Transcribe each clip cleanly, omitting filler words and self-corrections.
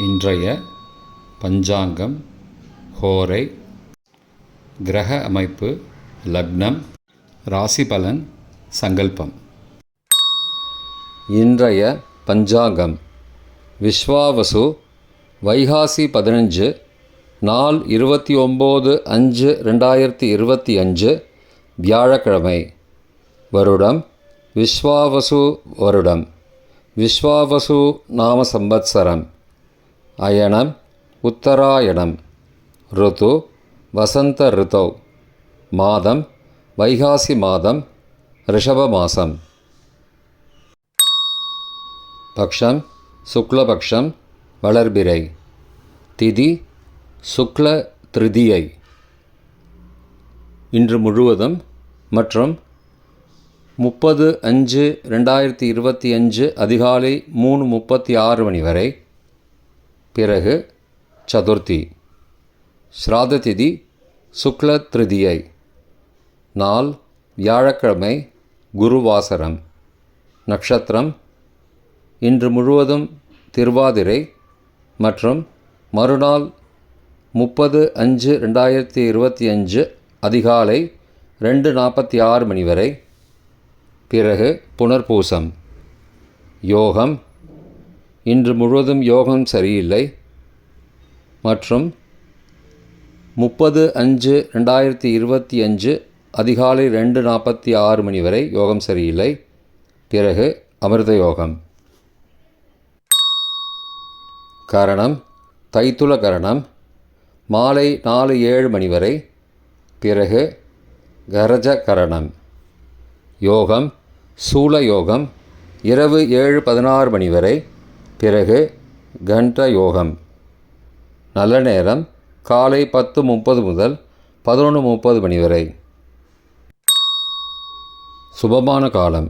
இன்றைய பஞ்சாங்கம், ஹோரை, கிரக அமைப்பு, லக்னம், ராசி பலன், சங்கல்பம். இன்றைய பஞ்சாங்கம் விஸ்வாவசு வைகாசி 15 நாள் 29/5/2025 வியாழக்கிழமை. வருடம் விஸ்வாவசு வருடம். விஸ்வாவசு நாம சம்பத்சரம். அயனம் உத்தராயணம். ருது வசந்த ருதௌ. மாதம் வைகாசி மாதம், ரிஷப மாசம். பக்ஷம் சுக்லபக்ஷம், வளர்பிறை. திதி சுக்ல திருதியை. இன்று முழுவதும் மற்றும் 30/5/2025 அதிகாலை 3:36 மணி வரை. பிறகு சதுர்த்தி. ஸ்ராத திதி சுக்ல திருதியை. நாள் வியாழக்கிழமை, குருவாசரம். நட்சத்திரம் இன்று முழுவதும் திருவாதிரை மற்றும் மறுநாள் 30/5/2025 அதிகாலை 2:46 மணி வரை. பிறகு புனர்பூசம். யோகம் இன்று முழுவதும் யோகம் சரியில்லை மற்றும் 30/5/2025 அதிகாலை 2:46 மணி வரை யோகம் சரியில்லை. பிறகு அமிர்த யோகம். கரணம் தைத்துல கரணம் மாலை 4:07 மணி வரை. பிறகு கரஜ கரணம். யோகம் சூல யோகம் இரவு 7:16 மணி வரை. பிறகு கண்ட யோகம். நல்ல நேரம் காலை 10:30 முதல் 11:30 மணி வரை. சுபமான காலம்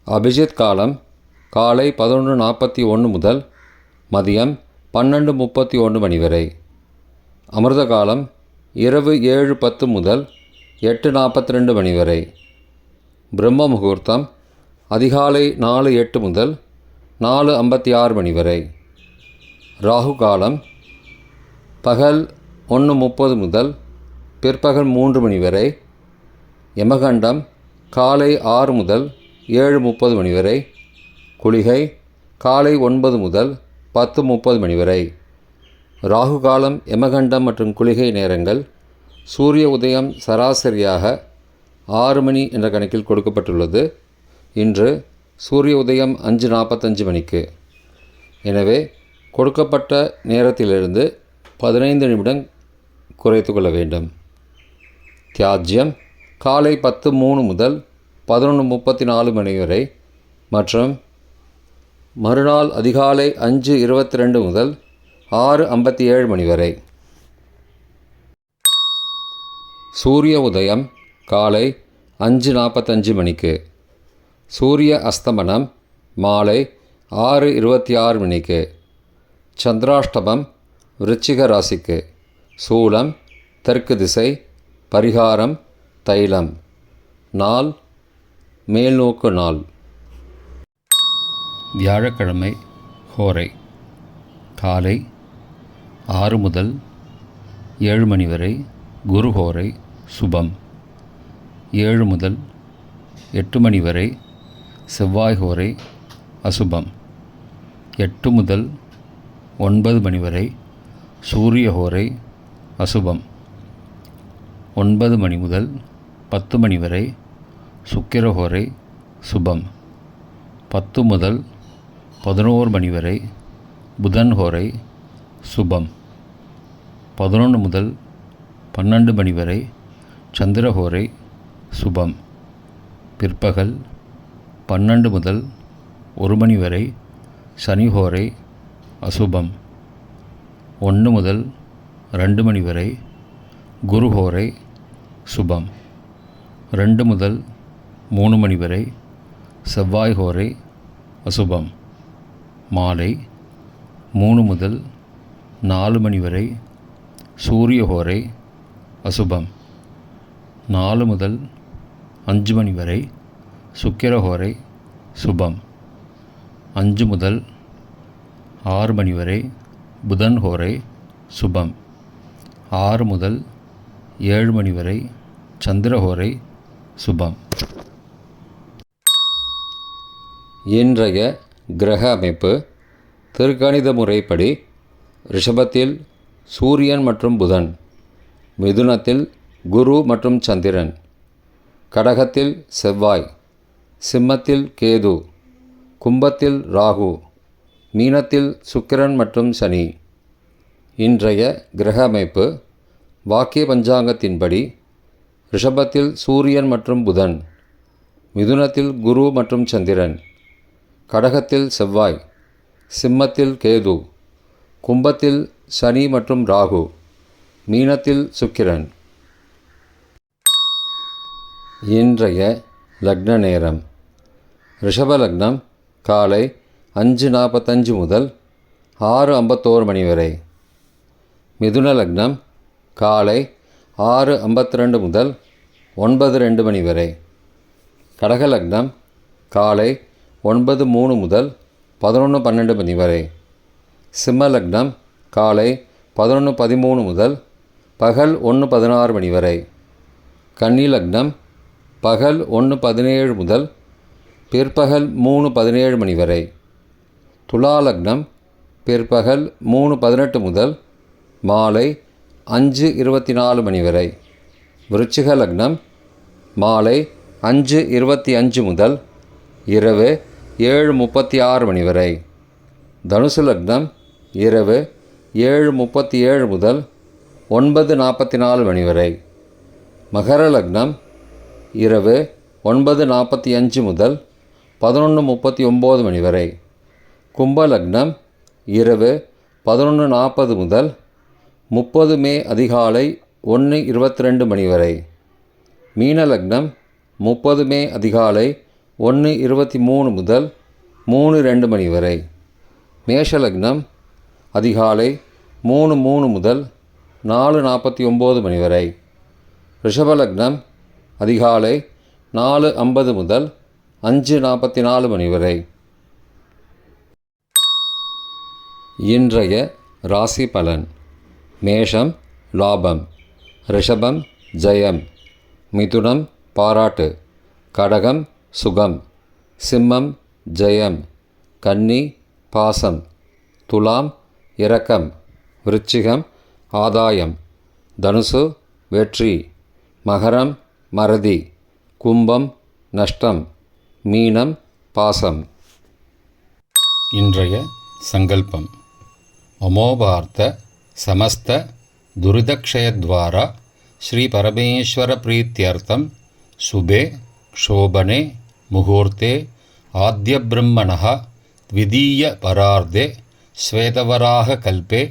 அபிஜித் காலம் காலை 11:41 முதல் மதியம் 12:31 மணி வரை. அமிர்த காலம் இரவு 7:10 முதல் 8:42 மணி வரை. பிரம்ம முகூர்த்தம் அதிகாலை 4:08 முதல் 4:56 மணி வரை. ராகு காலம் பகல் 1:30 முதல் பிற்பகல் 3 மணி வரை. யமகண்டம் காலை 6 முதல் 7:30 மணி வரை. குளிகை காலை 9 முதல் 10:30 மணி வரை. ராகு காலம், யமகண்டம் மற்றும் குளிகை நேரங்கள் சூரிய உதயம் சராசரியாக 6 மணி என்ற கணக்கில் கொடுக்கப்பட்டுள்ளது. இன்று சூரிய உதயம் 5:45 மணிக்கு. எனவே கொடுக்கப்பட்ட நேரத்திலிருந்து 15 நிமிடம் குறைத்து கொள்ள வேண்டும். தியாஜ்யம் காலை 10:03 முதல் 11:34 மணி வரை மற்றும் மறுநாள் அதிகாலை 5:22 முதல் 6:57 மணி வரை. சூரிய உதயம் காலை 5:45 மணிக்கு. சூரிய அஸ்தமனம் மாலை 6:26 மணிக்கு. சந்திராஷ்டமம் விருச்சிக ராசிக்கு. சூலம் தெற்கு திசை. பரிகாரம் தைலம். நாள் மேல்நோக்கு நாள். வியாழக்கிழமை ஹோரை காலை 6 முதல் 7 மணி வரை குரு ஹோரை சுபம். 7 முதல் 8 மணி வரை செவ்வாய் ஹோரை அசுபம். 8 முதல் 9 மணி வரை சூரிய ஹோரை அசுபம். 9 மணி முதல் 10 மணி வரை சுக்கிர ஹோரை சுபம். 10 முதல் 11 மணி வரை புதன் ஹோரை சுபம். 11 முதல் 12 மணி வரை சந்திர ஹோரை சுபம். பிற்பகல் 12 முதல் 1 மணி வரை சனி ஹோரை அசுபம். 1 முதல் 2 மணி வரை குரு ஹோரை சுபம். 2 முதல் 3 மணி வரை செவ்வாய் ஹோரை அசுபம். மாலை 3 முதல் 4 மணி வரை சூரிய ஹோரை அசுபம். 4 முதல் 5 மணி வரை சுக்கிர ஹோரை சுபம். 5 முதல் 6 மணி வரை புதன் ஹோரை சுபம். 6 முதல் 7 மணி வரை சந்திரஹோரை சுபம். இன்றைய கிரக அமைப்பு திருக்கணித முறைப்படி ரிஷபத்தில் சூரியன் மற்றும் புதன், மிதுனத்தில் குரு மற்றும் சந்திரன், கடகத்தில் செவ்வாய், சிம்மத்தில் கேது, கும்பத்தில் ராகு, மீனத்தில் சுக்கிரன் மற்றும் சனி. இன்றைய கிரக அமைப்பு வாக்கிய பஞ்சாங்கத்தின்படி ரிஷபத்தில் சூரியன் மற்றும் புதன், மிதுனத்தில் குரு மற்றும் சந்திரன், கடகத்தில் செவ்வாய், சிம்மத்தில் கேது, கும்பத்தில் சனி மற்றும் ராகு, மீனத்தில் சுக்கிரன். இன்றைய லக்ன நேரம். ரிஷப லக்னம் காலை 5:45 முதல் 6:51 மணி வரை. மிதுன லக்னம் காலை 6:52 முதல் 9:02 மணி வரை. கடக லக்னம் காலை 9:03 முதல் 11:12 மணி வரை. சிம்ம லக்னம் காலை 11:13 முதல் பகல் 1:16 மணி வரை. கன்னி லக்னம் பகல் 1:17 முதல் பிற்பகல் 3:17 மணி வரை. துலா லக்னம் பிற்பகல் 3:18 முதல் மாலை 5:24 மணி வரை. விருச்சிக லக்னம் மாலை 5:25 முதல் இரவு 7:36 மணி வரை. தனுசு லக்னம் இரவு 7:37 முதல் 9:44 மணி வரை. மகர லக்னம் இரவு 9:45 முதல் 11:39 மணி வரை. கும்ப லக்னம் இரவு 11:40 முதல் 30 மே அதிகாலை 1:22 மணி வரை. மீன லக்னம் 30 மே அதிகாலை 1:23 முதல் 3:02 மணி வரை. மேஷ லக்னம் அதிகாலை 3:03 முதல் 4:49 மணி வரை. ரிஷப லக்னம் அதிகாலை 4:50 முதல் 5:44 மணி வரை. இன்றைய ராசி பலன். மேஷம் லாபம், ரிஷபம் ஜெயம், மிதுனம் பாராட்டு, கடகம் சுகம், சிம்மம் ஜெயம், கன்னி பாசம், துலாம் இரக்கம், விருச்சிகம் ஆதாயம், தனுசு வெற்றி, மகரம் மறதி, கும்பம் நஷ்டம், மீனம் பாசம். இன்றைய சங்கல்பம். அமோபார்த்த சமஸ்த துரிதக்ஷயத்வாரா ஸ்ரீ பரமேஸ்வர பிரீத்யர்த்தம் சுபே க்ஷோபனே முகூர்த்தே ஆத்ய பிரம்மணः த்விதீய பரார்த்தே ஸ்வேதவராக கல்பே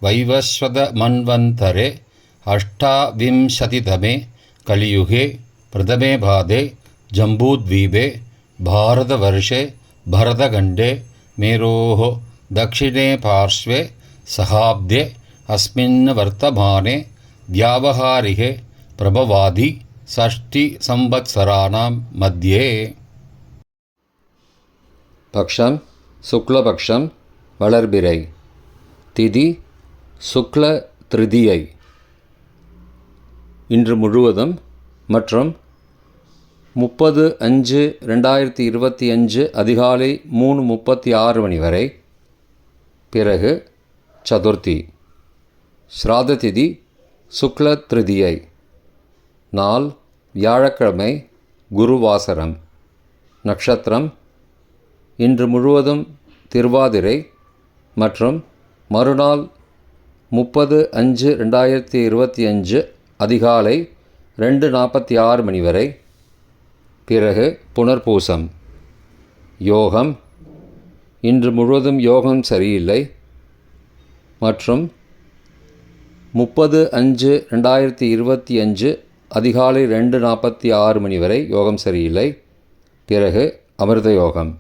வைவஸ்வத மன்வந்தரே அஷ்டாவிம்சதிதமே கலியுகே பிரதமே பாதே ஜம்பூத்வீபே பாரதவர்ஷே பரதகண்டே மேரோः दक्षिणे पार्श्वे सहाब्दे अस्मिन् वर्तमाने व्यावहारिके प्रभवादि षष्टिसंवत्सराणां मध्ये. பக்ஷம் சுக்லபக்ஷம் வளர்பிறை. திதி சுக்ல திருதியை. இன்று முழுவதும் மற்றும் 30/5/2025 அதிகாலை 3:36 மணி வரை. பிறகு சதுர்த்தி. ஸ்ராத திதி சுக்ல திருதியை. நாள் வியாழக்கிழமை, குருவாசரம். நட்சத்திரம் இன்று முழுவதும் திருவாதிரை மற்றும் மறுநாள் 30/5/2025 அதிகாலை 2:46 மணி வரை. பிறகு புனர்பூசம். யோகம் இன்று முழுவதும் யோகம் சரியில்லை மற்றும் 30/5/2025 அதிகாலை 2:46 மணி வரை யோகம் சரியில்லை. பிறகு அமிர்த யோகம்.